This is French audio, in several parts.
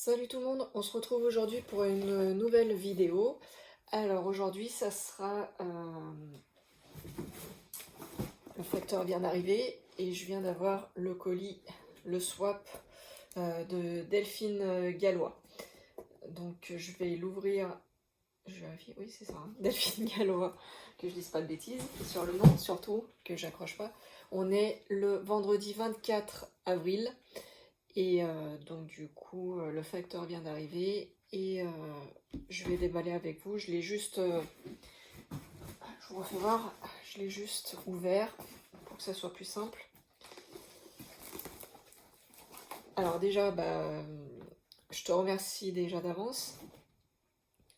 Salut tout le monde, on se retrouve aujourd'hui pour une nouvelle vidéo. Alors aujourd'hui ça sera... le facteur vient d'arriver et je viens d'avoir le colis, le swap de Delphine Gallois. Donc je vais l'ouvrir, je vérifie, oui c'est ça, hein, Delphine Gallois, que je dise pas de bêtises, sur le nom surtout, que j'accroche pas. On est le vendredi 24 avril. Et donc du coup, le facteur vient d'arriver et je vais déballer avec vous. Je l'ai juste, je vous refais voir, je l'ai juste ouvert pour que ça soit plus simple. Alors déjà, je te remercie déjà d'avance.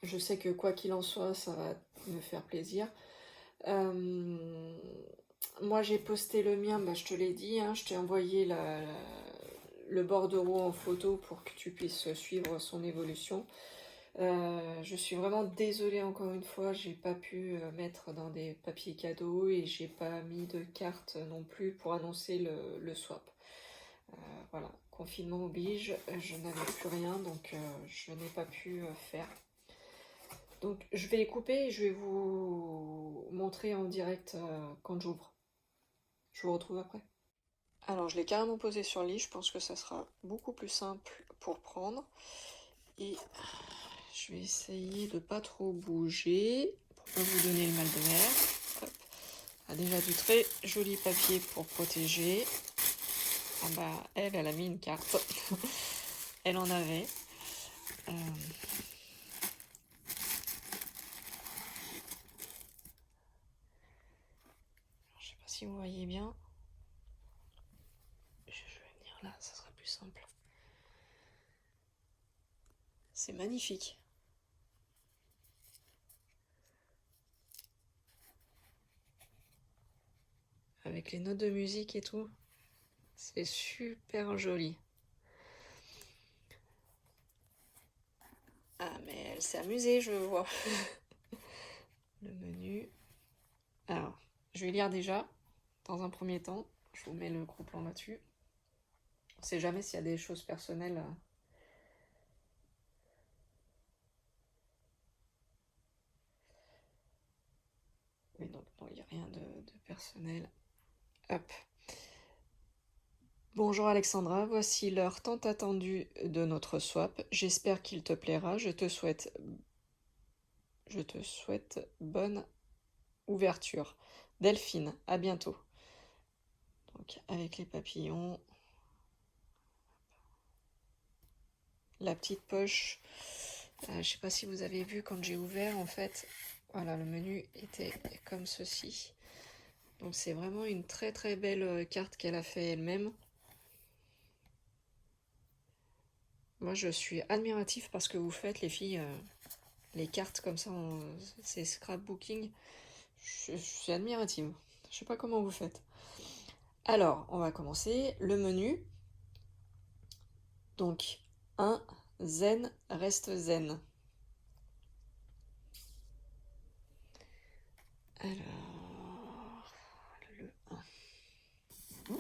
Je sais que quoi qu'il en soit, ça va me faire plaisir. Moi j'ai posté le mien, je te l'ai dit, hein, je t'ai envoyé le bordereau en photo pour que tu puisses suivre son évolution. Je suis vraiment désolée encore une fois, j'ai pas pu mettre dans des papiers cadeaux et j'ai pas mis de carte non plus pour annoncer le swap. Voilà, confinement oblige, je n'avais plus rien donc je n'ai pas pu faire. Donc je vais les couper et je vais vous montrer en direct quand j'ouvre. Je vous retrouve après. Alors je l'ai carrément posé sur le lit, je pense que ça sera beaucoup plus simple pour prendre. Et je vais essayer de pas trop bouger pour pas vous donner le mal de mer. Hop. Ah, déjà du très joli papier pour protéger. Ah elle a mis une carte. Elle en avait. Je sais pas si vous voyez bien. Je vais venir là, ça sera plus simple. C'est magnifique. Avec les notes de musique et tout. C'est super joli. Ah mais elle s'est amusée, je vois. Le menu. Alors, je vais lire déjà, dans un premier temps. Je vous mets le gros plan là-dessus. On ne sait jamais s'il y a des choses personnelles. Oui, donc non, il n'y a rien de personnel. Hop. Bonjour Alexandra, voici l'heure tant attendue de notre swap. J'espère qu'il te plaira. Je te souhaite bonne ouverture. Delphine, à bientôt. Donc avec les papillons. La petite poche. Je ne sais pas si vous avez vu quand j'ai ouvert, en fait, voilà, le menu était comme ceci. Donc c'est vraiment une très très belle carte qu'elle a fait elle-même. Moi je suis admiratif parce que vous faites les filles, les cartes comme ça, c'est scrapbooking. Je suis admirative. Je sais pas comment vous faites. Alors, on va commencer. Le menu. Donc, 1, zen, reste zen. Alors, le 1.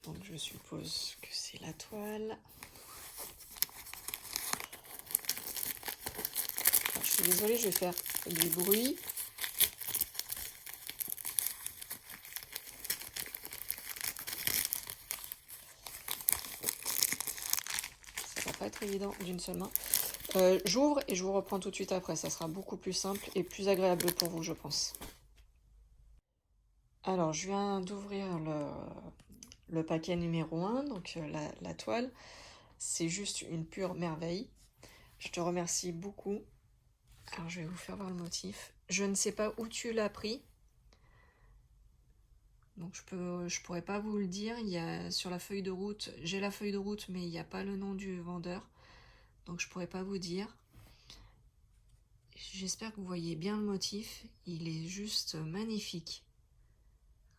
Donc, je suppose que c'est la toile. Alors, je suis désolée, je vais faire du bruit. Ça va pas être évident d'une seule main. J'ouvre et je vous reprends tout de suite après. Ça sera beaucoup plus simple et plus agréable pour vous, je pense. Alors, je viens d'ouvrir le paquet numéro 1, donc la toile. C'est juste une pure merveille. Je te remercie beaucoup. Alors, je vais vous faire voir le motif. Je ne sais pas où tu l'as pris. Donc, je pourrais pas vous le dire. Il y a sur la feuille de route, j'ai la feuille de route, mais il n'y a pas le nom du vendeur. Donc, je pourrais pas vous dire. J'espère que vous voyez bien le motif. Il est juste magnifique.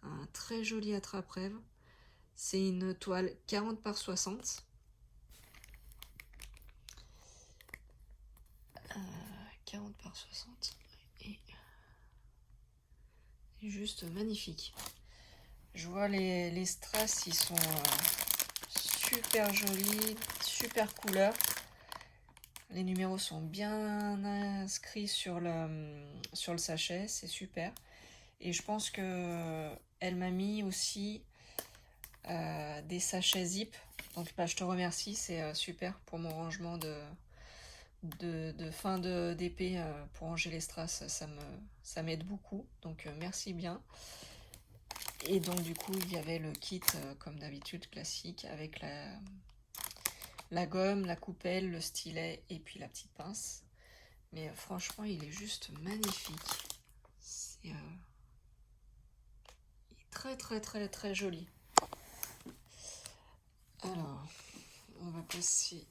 Un très joli attrape-rêve. C'est une toile 40 par 60. 40 par 60. Et juste magnifique. Je vois les strass, ils sont super jolis, super couleur. Les numéros sont bien inscrits sur le sachet, c'est super. Et je pense que elle m'a mis aussi des sachets zip. Donc je te remercie, c'est super pour mon rangement de fin d'épée pour ranger les strass, ça m'aide beaucoup. Donc merci bien. Et donc du coup il y avait le kit comme d'habitude classique avec la gomme, la coupelle, le stylet et puis la petite pince. Mais franchement il est juste magnifique. C'est très très très très joli. Alors on va passer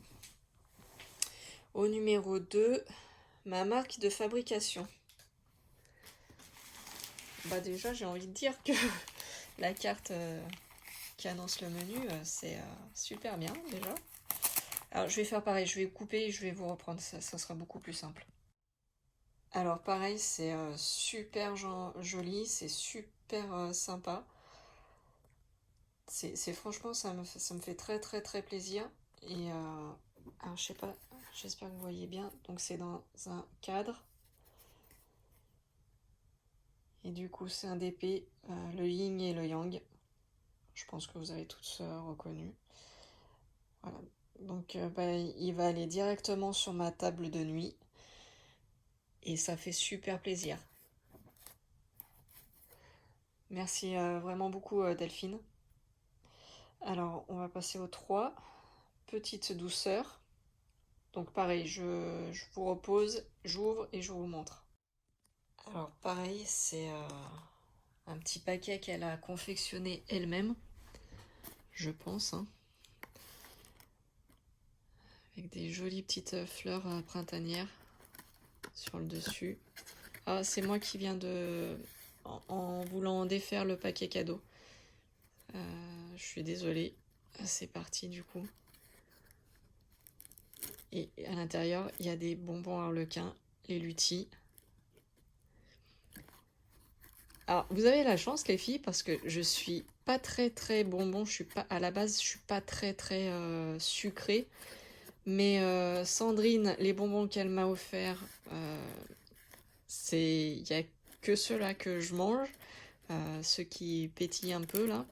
au numéro 2, ma marque de fabrication. Bah déjà j'ai envie de dire que la carte qui annonce le menu, c'est super bien déjà. Alors je vais faire pareil, je vais couper et je vais vous reprendre, ça sera beaucoup plus simple. Alors pareil, c'est super joli, c'est super sympa. C'est franchement, ça me fait très très très plaisir. Et alors je sais pas, j'espère que vous voyez bien. Donc c'est dans un cadre. Et du coup c'est un DP, le yin et le yang. Je pense que vous avez tous reconnu. Voilà. Donc il va aller directement sur ma table de nuit. Et ça fait super plaisir. Merci vraiment beaucoup Delphine. Alors on va passer au 3. Petite douceur. Donc pareil, je vous repose, j'ouvre et je vous montre. Alors pareil, c'est un petit paquet qu'elle a confectionné elle-même. Je pense. Hein. Avec des jolies petites fleurs printanières sur le dessus. Ah, c'est moi qui viens de... En voulant défaire le paquet cadeau. Je suis désolée. C'est parti du coup. Et à l'intérieur, il y a des bonbons harlequins, les lutis. Alors, vous avez la chance, les filles, parce que je suis pas très très bonbon. Je suis pas à la base, je suis pas très très sucrée. Mais Sandrine, les bonbons qu'elle m'a offert, il y a que ceux-là que je mange, ceux qui pétillent un peu là,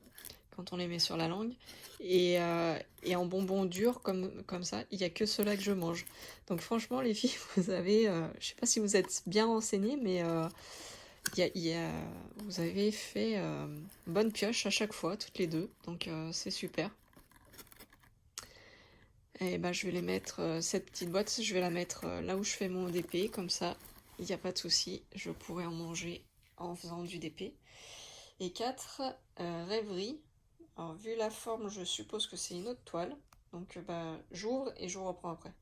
quand on les met sur la langue. Et en bonbons durs comme ça, il n'y a que ceux-là que je mange. Donc franchement, les filles, vous avez, je sais pas si vous êtes bien renseignées, mais vous avez fait bonne pioche à chaque fois, toutes les deux. Donc c'est super. Et ben je vais les mettre, cette petite boîte, je vais la mettre là où je fais mon DP, comme ça, il n'y a pas de souci, je pourrai en manger en faisant du DP. Et 4, rêverie. Alors vu la forme, je suppose que c'est une autre toile. Donc bah, j'ouvre et je vous reprends après.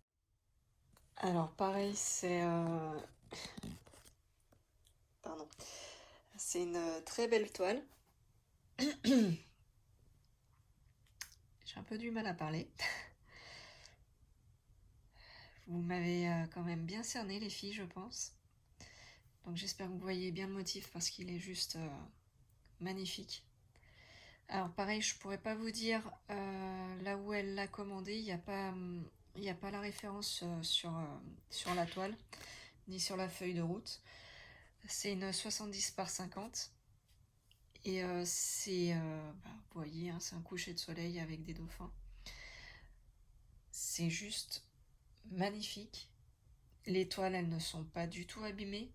Alors pareil, c'est... Pardon. C'est une très belle toile. J'ai un peu du mal à parler. Vous m'avez quand même bien cerné les filles, je pense. Donc j'espère que vous voyez bien le motif parce qu'il est juste magnifique. Alors pareil, je pourrais pas vous dire là où elle l'a commandé, il n'y a pas la référence sur la toile, ni sur la feuille de route. C'est une 70 par 50. Et vous voyez, hein, c'est un coucher de soleil avec des dauphins. C'est juste magnifique. Les toiles, elles ne sont pas du tout abîmées.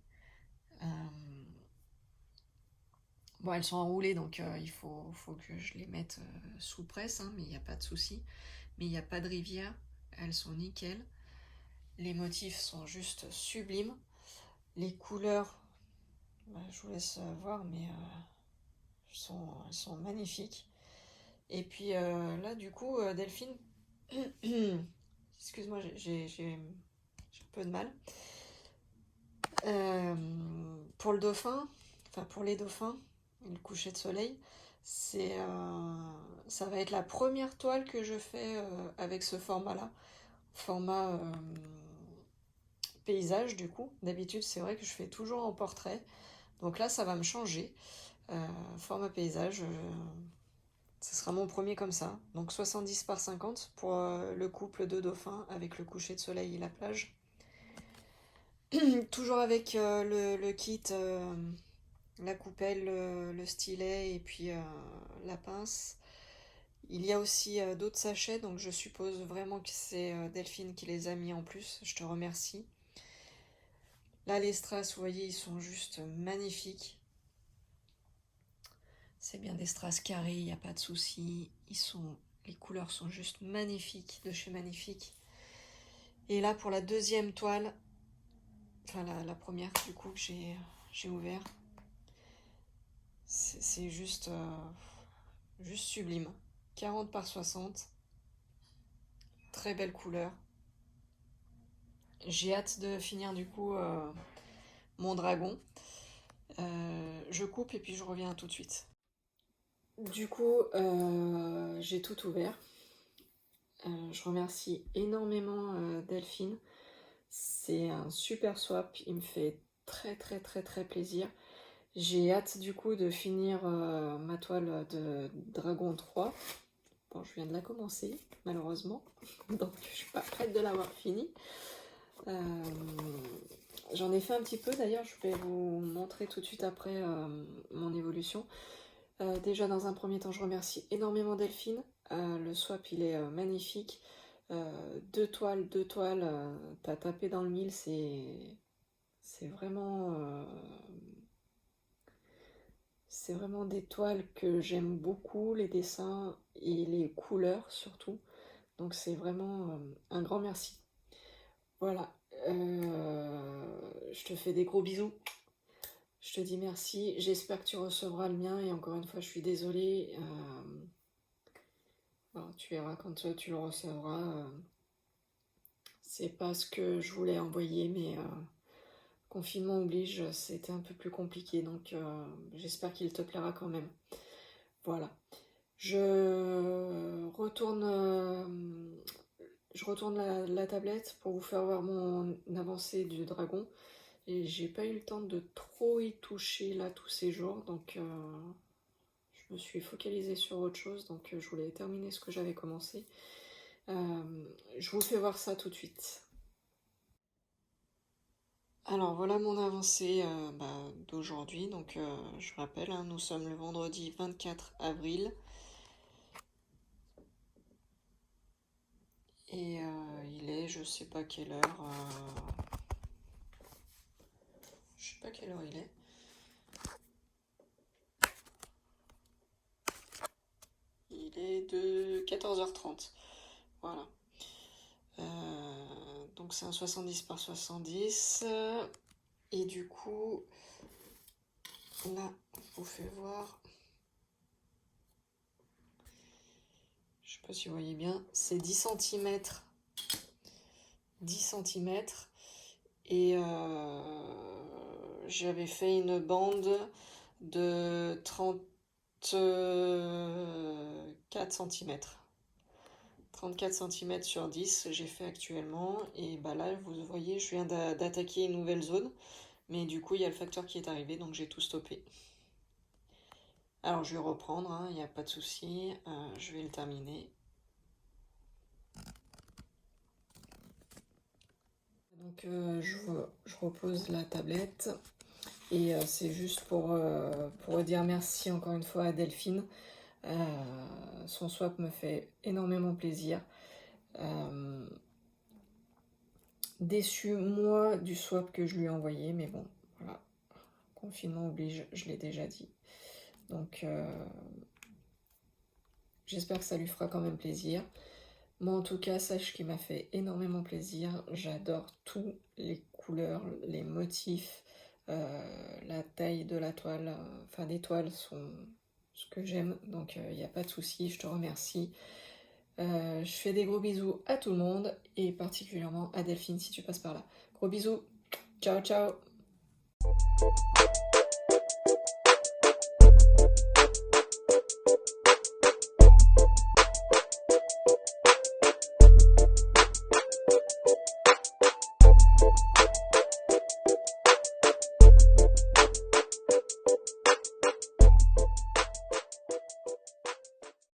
Bon, elles sont enroulées, donc il faut que je les mette sous presse, hein, mais il n'y a pas de souci. Mais il n'y a pas de rivière, elles sont nickel. Les motifs sont juste sublimes. Les couleurs, je vous laisse voir, mais elles sont magnifiques. Et puis là, du coup, Delphine, excuse-moi, j'ai un peu de mal. Pour le dauphin, enfin pour les dauphins, le coucher de soleil, ça va être la première toile que je fais avec ce format-là. Format paysage, du coup. D'habitude, c'est vrai que je fais toujours en portrait. Donc là, ça va me changer. Format paysage. Ce sera mon premier comme ça. Donc 70 par 50 pour le couple de dauphins avec le coucher de soleil et la plage. Toujours avec le kit, la coupelle, le stylet et puis la pince. Il y a aussi d'autres sachets, donc je suppose vraiment que c'est Delphine qui les a mis en plus. Je te remercie. Là, les strass, vous voyez, ils sont juste magnifiques. C'est bien des strass carrés, il n'y a pas de souci. Les couleurs sont juste magnifiques, de chez Magnifique. Et là, pour la deuxième toile, enfin la première du coup que j'ai ouvert, c'est juste sublime. 40 par 60, très belle couleur. J'ai hâte de finir du coup mon dragon. Je coupe et puis je reviens tout de suite. Du coup, j'ai tout ouvert. Je remercie énormément Delphine. C'est un super swap, il me fait très très très très plaisir. J'ai hâte du coup de finir ma toile de Dragon 3. Bon, je viens de la commencer, malheureusement, donc je suis pas prête de l'avoir finie. J'en ai fait un petit peu, d'ailleurs, je vais vous montrer tout de suite après mon évolution. Déjà, dans un premier temps, je remercie énormément Delphine. Le swap, il est magnifique. Deux toiles, t'as tapé dans le mille, c'est vraiment... c'est vraiment des toiles que j'aime beaucoup, les dessins et les couleurs surtout. Donc c'est vraiment un grand merci. Voilà, je te fais des gros bisous. Je te dis merci. J'espère que tu recevras le mien et encore une fois, je suis désolée. Bon, tu verras quand tu le recevras. C'est pas ce que je voulais envoyer, mais confinement oblige, c'était un peu plus compliqué. Donc j'espère qu'il te plaira quand même. Voilà. Je retourne la tablette pour vous faire voir mon avancée du dragon. Et j'ai pas eu le temps de trop y toucher là tous ces jours. Donc je me suis focalisée sur autre chose. Donc je voulais terminer ce que j'avais commencé. Je vous fais voir ça tout de suite. Alors voilà mon avancée d'aujourd'hui. Donc je rappelle, hein, nous sommes le vendredi 24 avril. Et il est, je sais pas quelle heure. Je sais pas quelle heure il est. Il est de 14h30. Voilà. Donc c'est un 70 par 70. Et du coup, là, je vous fais voir. Je sais pas si vous voyez bien. C'est 10 cm. 10 cm. Et j'avais fait une bande de 34 cm. 34 cm sur 10, j'ai fait actuellement. Et bah là, vous voyez, je viens d'attaquer une nouvelle zone. Mais du coup, il y a le facteur qui est arrivé, donc j'ai tout stoppé. Alors, je vais reprendre, il n'y a pas de souci. Je vais le terminer. Donc, je repose la tablette. Et c'est juste pour dire merci encore une fois à Delphine. Son swap me fait énormément plaisir. Déçu, moi, du swap que je lui ai envoyé, mais bon, voilà. Confinement oblige, je l'ai déjà dit. Donc, j'espère que ça lui fera quand même plaisir. Moi, en tout cas, sache qu'il m'a fait énormément plaisir. J'adore toutes les couleurs, les motifs, la taille de la toile. Enfin, des toiles sont ce que j'aime, donc il n'y a pas de souci, je te remercie. Je fais des gros bisous à tout le monde, et particulièrement à Delphine si tu passes par là. Gros bisous, ciao ciao.